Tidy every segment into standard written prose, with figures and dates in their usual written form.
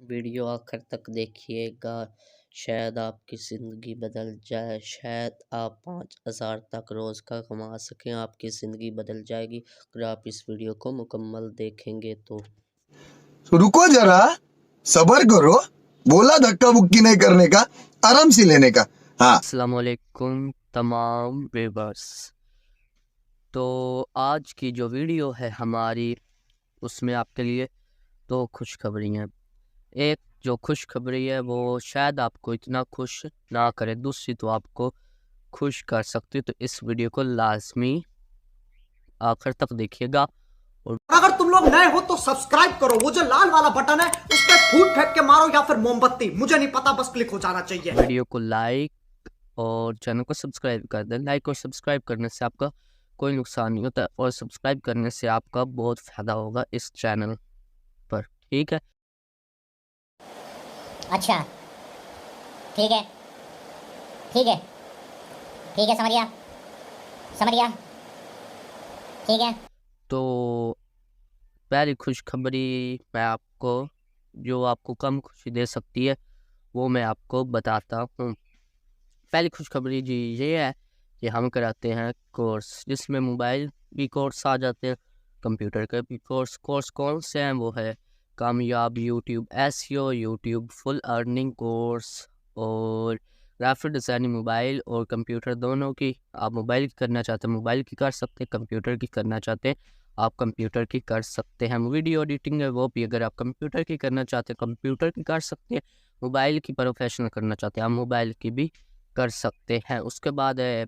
Video आखिर तक देखिएगा, शायद आपकी ज़िंदगी बदल जाए, शायद आप 5,000 तक रोज़ का कमा सकें, आपकी ज़िंदगी बदल जाएगी अगर आप इस वीडियो को मुकम्मल देखेंगे तो। रुको जरा, सबर करो। बोला धक्का बुक्की नहीं करने का, आराम से लेने का। हाँ। अस्सलामुअलैकुम तमाम व्यूअर्स। तो आज की जो वीडियो है हमारी, उसमें आपके लिए दो खुशखबरी हैं। एक जो खुशखबरी है वो शायद आपको इतना खुश ना करे, दूसरी तो आपको खुश कर सकती है। तो इस वीडियो को लाजमी आखिर तक देखिएगा। और अगर तुम लोग नए हो तो सब्सक्राइब करो, वो जो लाल वाला बटन है उस पर फूट फेंक के मारो या फिर मोमबत्ती, मुझे नहीं पता, बस क्लिक हो जाना चाहिए। वीडियो को लाइक और चैनल को सब्सक्राइब कर दें। लाइक और सब्सक्राइब करने से आपका कोई नुकसान नहीं होता और सब्सक्राइब करने से आपका बहुत फ़ायदा होगा इस चैनल पर, ठीक है। अच्छा, ठीक है, ठीक है, ठीक है, समझ गया, समझ गया, ठीक है। तो पहली खुशखबरी मैं आपको, जो आपको कम खुशी दे सकती है, वो मैं आपको बताता हूँ। पहली खुशखबरी जी ये है कि हम कराते हैं कोर्स, जिसमें मोबाइल भी कोर्स आ जाते हैं, कंप्यूटर के भी कोर्स कौन से हैं वो है कामयाब YouTube SEO, YouTube full earning course और ग्राफिक डिज़ाइनिंग मोबाइल और कंप्यूटर दोनों की। आप मोबाइल की करना चाहते हैं मोबाइल की कर सकते हैं, कंप्यूटर की करना चाहते हैं आप कंप्यूटर की कर सकते हैं। वीडियो एडिटिंग है वो भी अगर आप कंप्यूटर की करना चाहते हैं कंप्यूटर की कर सकते हैं। मोबाइल की प्रोफेशनल करना चाहते हैं आप मोबाइल की भी कर सकते हैं। उसके बाद है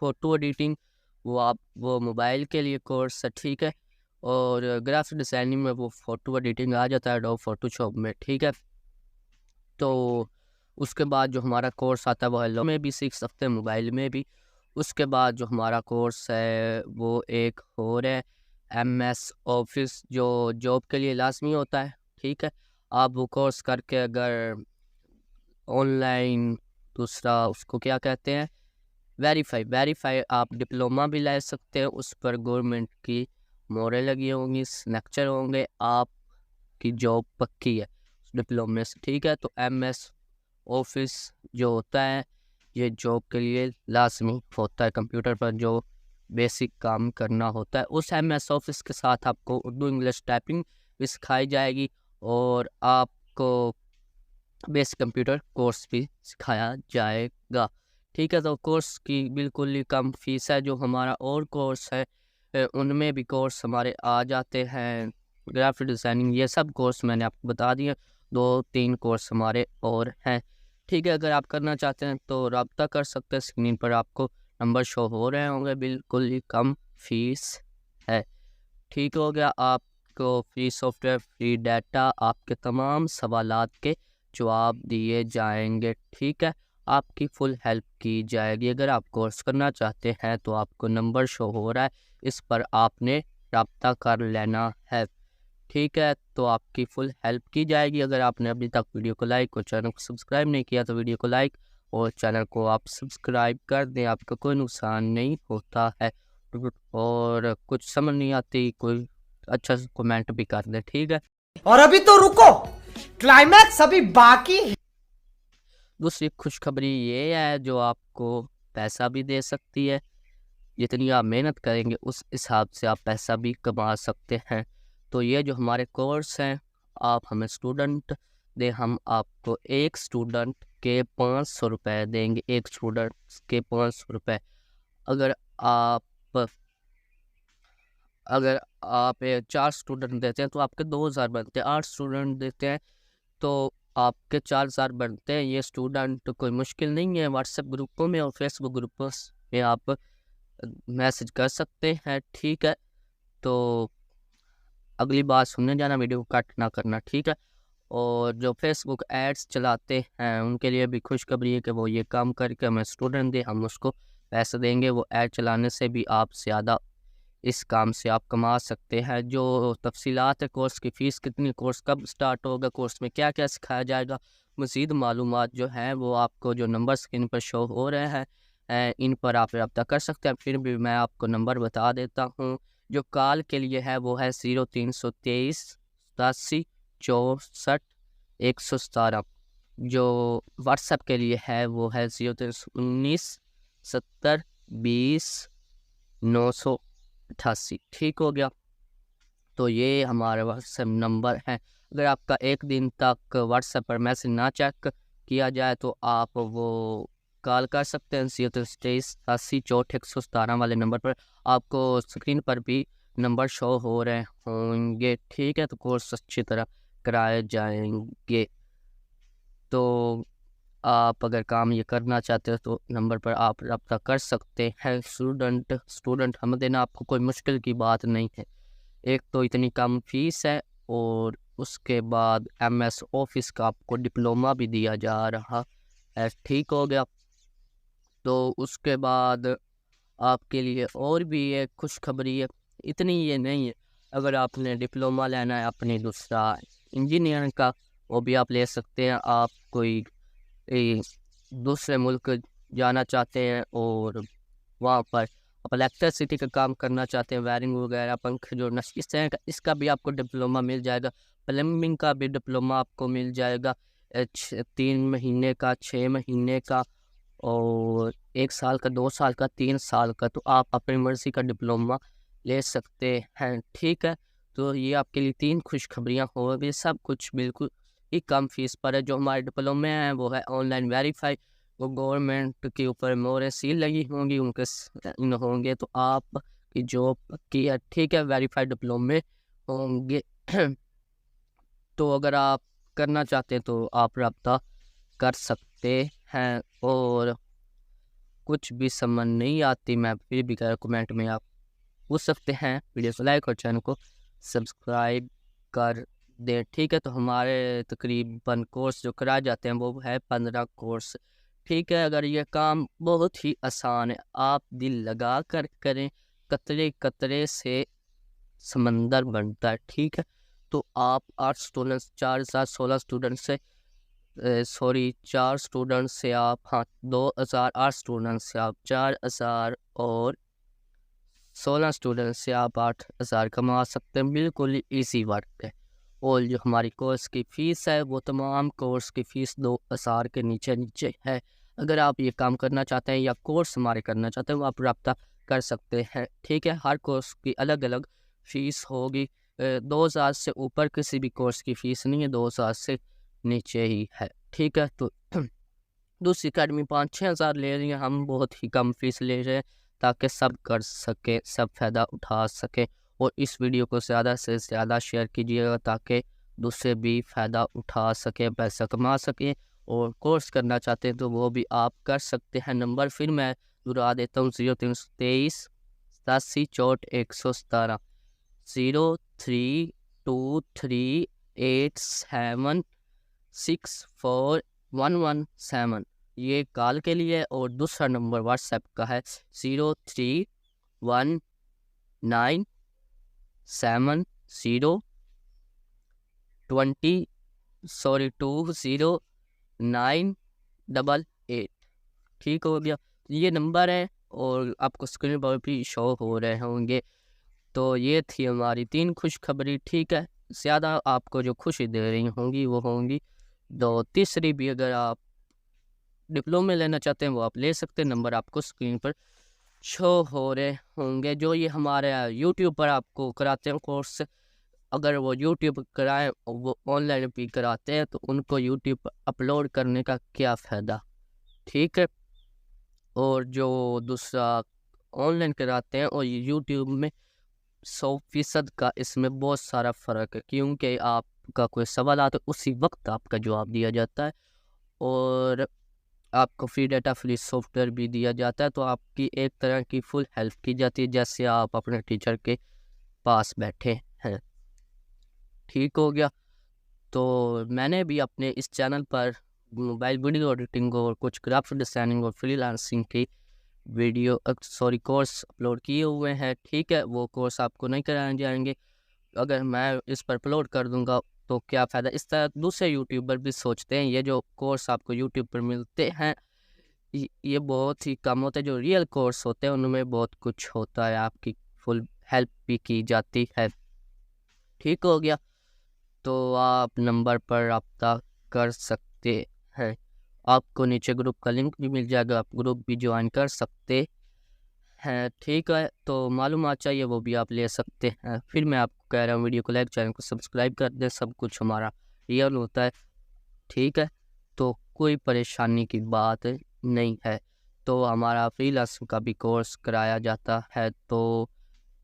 फ़ोटो एडिटिंग, वो मोबाइल के लिए कोर्स है, ठीक है। और ग्राफिक डिज़ाइनिंग में वो फ़ोटो एडिटिंग आ जाता है एडोब फ़ोटोशॉप में, ठीक है। तो उसके बाद जो हमारा कोर्स आता है वो हेलो में भी सीख सकते हैं, मोबाइल में भी। उसके बाद जो हमारा कोर्स है वो एक और है एमएस ऑफिस, जो जॉब के लिए लाजमी होता है, ठीक है। आप वो कोर्स करके अगर ऑनलाइन, दूसरा उसको क्या कहते हैं, वेरीफाई आप डिप्लोमा भी ले सकते हैं, उस पर गवर्नमेंट की मोहरें लगी होंगी, सिग्नेचर होंगे, आपकी जॉब पक्की है उस डिप्लोमे से, ठीक है। तो एमएस ऑफिस जो होता है ये जॉब के लिए लाजमी होता है, कंप्यूटर पर जो बेसिक काम करना होता है। उस एमएस ऑफिस के साथ आपको उर्दू इंग्लिश टाइपिंग भी सिखाई जाएगी और आपको बेसिक कंप्यूटर कोर्स भी सिखाया जाएगा, ठीक है। तो कोर्स की बिल्कुल ही कम फीस है। जो हमारा और कोर्स है उनमें भी कोर्स हमारे आ जाते हैं, ग्राफिक डिज़ाइनिंग, ये सब कोर्स मैंने आपको बता दिए। 2-3 कोर्स हमारे और हैं, ठीक है। अगर आप करना चाहते हैं तो रब्ता कर सकते हैं, स्क्रीन पर आपको नंबर शो हो रहे होंगे। बिल्कुल ही कम फीस है, ठीक हो गया। आपको फ्री सॉफ्टवेयर, फ्री डाटा, आपके तमाम सवालात के जवाब दिए जाएंगे, ठीक है। आपकी फुल हेल्प की जाएगी। अगर आप कोर्स करना चाहते हैं तो आपको नंबर शो हो रहा है, इस पर आपने रब्ता कर लेना है, ठीक है। तो आपकी फुल हेल्प की जाएगी। अगर आपने अभी तक वीडियो को लाइक और चैनल को सब्सक्राइब नहीं किया तो वीडियो को लाइक और चैनल को आप सब्सक्राइब कर दें, आपका कोई नुकसान नहीं होता है। और कुछ समझ नहीं आती कोई अच्छा सा कमेंट भी कर दे, ठीक है। और अभी तो रुको, क्लाइमैक्स अभी बाकी है। दूसरी खुशखबरी ये है जो आपको पैसा भी दे सकती है, जितनी आप मेहनत करेंगे उस हिसाब से आप पैसा भी कमा सकते हैं। तो ये जो हमारे कोर्स हैं, आप हमें स्टूडेंट दें, हम आपको एक स्टूडेंट के 500 रुपये देंगे, एक स्टूडेंट के 500 रुपये। अगर आप अगर आप 4 स्टूडेंट देते हैं तो आपके 2000 बनते हैं, 8 स्टूडेंट देते हैं तो आपके 4000 बनते हैं। ये स्टूडेंट कोई मुश्किल नहीं है, व्हाट्सएप ग्रुपों में और फेसबुक ग्रुपों में आप मैसेज कर सकते हैं, ठीक है। तो अगली बात सुनने जाना, वीडियो को कट ना करना, ठीक है। और जो फेसबुक एड्स चलाते हैं उनके लिए भी खुशखबरी है कि वो ये काम करके हमें स्टूडेंट दे, हम उसको पैसे देंगे। वो ऐड चलाने से भी आप ज़्यादा इस काम से आप कमा सकते हैं। जो तफसीलात है, कोर्स की फ़ीस कितनी, कोर्स कब स्टार्ट होगा, कोर्स में क्या क्या सिखाया जाएगा, मज़ीद मालूमात जो हैं वो आपको जो नंबर स्क्रीन पर शो हो रहे हैं इन पर आप रब्ता कर सकते हैं। फिर भी मैं आपको नंबर बता देता हूँ। जो कॉल के लिए है वो है 0323 87 64 117। जो व्हाट्सएप के लिए है वो है 03197020 988। ठीक हो गया। तो ये हमारा व्हाट्सएप नंबर है। अगर आपका एक दिन तक व्हाट्सएप पर मैसेज ना चेक किया जाए तो आप वो कॉल कर सकते हैं 03197020 वाले नंबर पर। आपको स्क्रीन पर भी नंबर शो हो रहे होंगे। ठीक है, तो कोर्स अच्छी तरह कराए जाएंगे। तो आप अगर काम ये करना चाहते हो तो नंबर पर आप रब्ता कर सकते हैं। स्टूडेंट हम देना आपको कोई मुश्किल की बात नहीं है। एक तो इतनी कम फीस है और उसके बाद MS ऑफिस का आपको डिप्लोमा भी दिया जा रहा है। ठीक हो गया। तो उसके बाद आपके लिए और भी एक खुशखबरी है। इतनी ये नहीं है, अगर आपने डिप्लोमा लेना है अपनी दूसरा इंजीनियरिंग का, वो भी आप ले सकते हैं। आप कोई दूसरे मुल्क जाना चाहते हैं और वहाँ पर आप इलेक्ट्रिसिटी का काम करना चाहते हैं, वायरिंग वगैरह, पंखे जोड़ना, इस तरह का, इसका भी आपको डिप्लोमा मिल जाएगा। प्लम्बिंग का भी डिप्लोमा आपको मिल जाएगा 3 महीने का, 6 महीने का, और 1 साल का, 2 साल का, 3 साल का। तो आप अपनी मर्ज़ी का डिप्लोमा ले सकते हैं। ठीक है, तो ये आपके लिए 3 खुशखबरियाँ हो गई। सब कुछ बिल्कुल ही कम फीस पर है। जो हमारे डिप्लोमे हैं वो है ऑनलाइन वेरीफाई, वो गवर्नमेंट के ऊपर मोहरें सील लगी होंगी, उनके होंगे, तो आप की जॉब की है। ठीक है, वेरीफाइड डिप्लोमे होंगे। तो अगर आप करना चाहते हैं तो आप रब्ता कर सकते हैं। और कुछ भी समझ नहीं आती, मैं फिर भी कह कमेंट में आप पूछ सकते हैं। वीडियो को लाइक और चैनल को सब्सक्राइब कर दें। ठीक है, तो हमारे तकरीबन कोर्स जो कराए जाते हैं वो है 15 कोर्स। ठीक है, अगर ये काम बहुत ही आसान है, आप दिल लगा कर करें, कतरे कतरे से समंदर बनता है। ठीक है, तो आप 8 स्टूडेंट्स 4016 स्टूडेंट्स से 4 स्टूडेंट्स से आप 2000, 8 स्टूडेंट्स से आप 4000 और 16 स्टूडेंट्स से आप 8000 कमा सकते हैं। बिल्कुल ही ईजी वर्क है। और जो हमारी कोर्स की फ़ीस है वो तमाम कोर्स की फ़ीस 2000 के नीचे है। अगर आप ये काम करना चाहते हैं या कोर्स हमारे करना चाहते हैं वो आप रब्ता कर सकते हैं। ठीक है, हर कोर्स की अलग अलग फ़ीस होगी। 2000 से ऊपर किसी भी कोर्स की फ़ीस नहीं है, 2000 से नीचे ही है। ठीक है, तो दूसरी अकेडमी 5-6 हज़ार ले रही है, हम बहुत ही कम फीस ले रहे हैं ताकि सब कर सके, सब फ़ायदा उठा सके। और इस वीडियो को ज़्यादा से ज़्यादा शेयर कीजिएगा ताकि दूसरे भी फ़ायदा उठा सके, पैसा कमा सके। और कोर्स करना चाहते हैं तो वो भी आप कर सकते हैं। नंबर फिर मैं दोहरा देता हूँ, 0323 87 64 117 032387641117। ये कॉल के लिए। और दूसरा नंबर व्हाट्सएप का है 0319702098। ठीक हो गया, ये नंबर है और आपको स्क्रीन पर भी शो हो रहे होंगे। तो ये थी हमारी 3 खुशखबरी। ठीक है, ज़्यादा आपको जो खुशी दे रही होंगी वो होंगी। तो तीसरी भी, अगर आप डिप्लोमा लेना चाहते हैं वो आप ले सकते हैं। नंबर आपको स्क्रीन पर शो हो रहे होंगे। जो ये हमारे यूट्यूब पर आपको कराते हैं कोर्स, अगर वो यूट्यूब कराएं और वो ऑनलाइन भी कराते हैं तो उनको यूट्यूब पर अपलोड करने का क्या फ़ायदा। ठीक है, और जो दूसरा ऑनलाइन कराते हैं और यूट्यूब में 100% का इसमें बहुत सारा फ़र्क है, क्योंकि आपका कोई सवाल आता है उसी वक्त आपका जवाब दिया जाता है और आपको फ्री डाटा, फ्री सॉफ्टवेयर भी दिया जाता है। तो आपकी एक तरह की फुल हेल्प की जाती है, जैसे आप अपने टीचर के पास बैठे हैं। ठीक हो गया। तो मैंने भी अपने इस चैनल पर मोबाइल वीडियो एडिटिंग और कुछ ग्राफिक डिज़ाइनिंग और फ्रीलांसिंग की कोर्स अपलोड किए हुए हैं। ठीक है, वो कोर्स आपको नहीं कराए जाएंगे। अगर मैं इस पर अपलोड कर दूंगा तो क्या फ़ायदा। इस तरह दूसरे यूट्यूबर भी सोचते हैं। ये जो कोर्स आपको यूट्यूब पर मिलते हैं ये बहुत ही कम होते हैं। जो रियल कोर्स होते हैं उनमें बहुत कुछ होता है, आपकी फुल हेल्प भी की जाती है। ठीक हो गया, तो आप नंबर पर रब्ता कर सकते हैं। आपको नीचे ग्रुप का लिंक भी मिल जाएगा, आप ग्रुप भी ज्वाइन कर सकते हैं। ठीक है, तो मालूमात चाहिए वो भी आप ले सकते हैं। फिर मैं आपको कह रहा हूँ वीडियो को लाइक, चैनल को सब्सक्राइब कर दें, सब कुछ हमारा रियल होता है। ठीक है, तो कोई परेशानी की बात नहीं है। तो हमारा फ्रीलांसिंग का भी कोर्स कराया जाता है। तो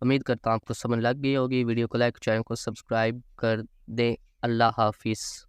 उम्मीद करता हूँ आपको समझ लग गई होगी। वीडियो को लाइक, चैनल को सब्सक्राइब कर दें। अल्लाह हाफिज़।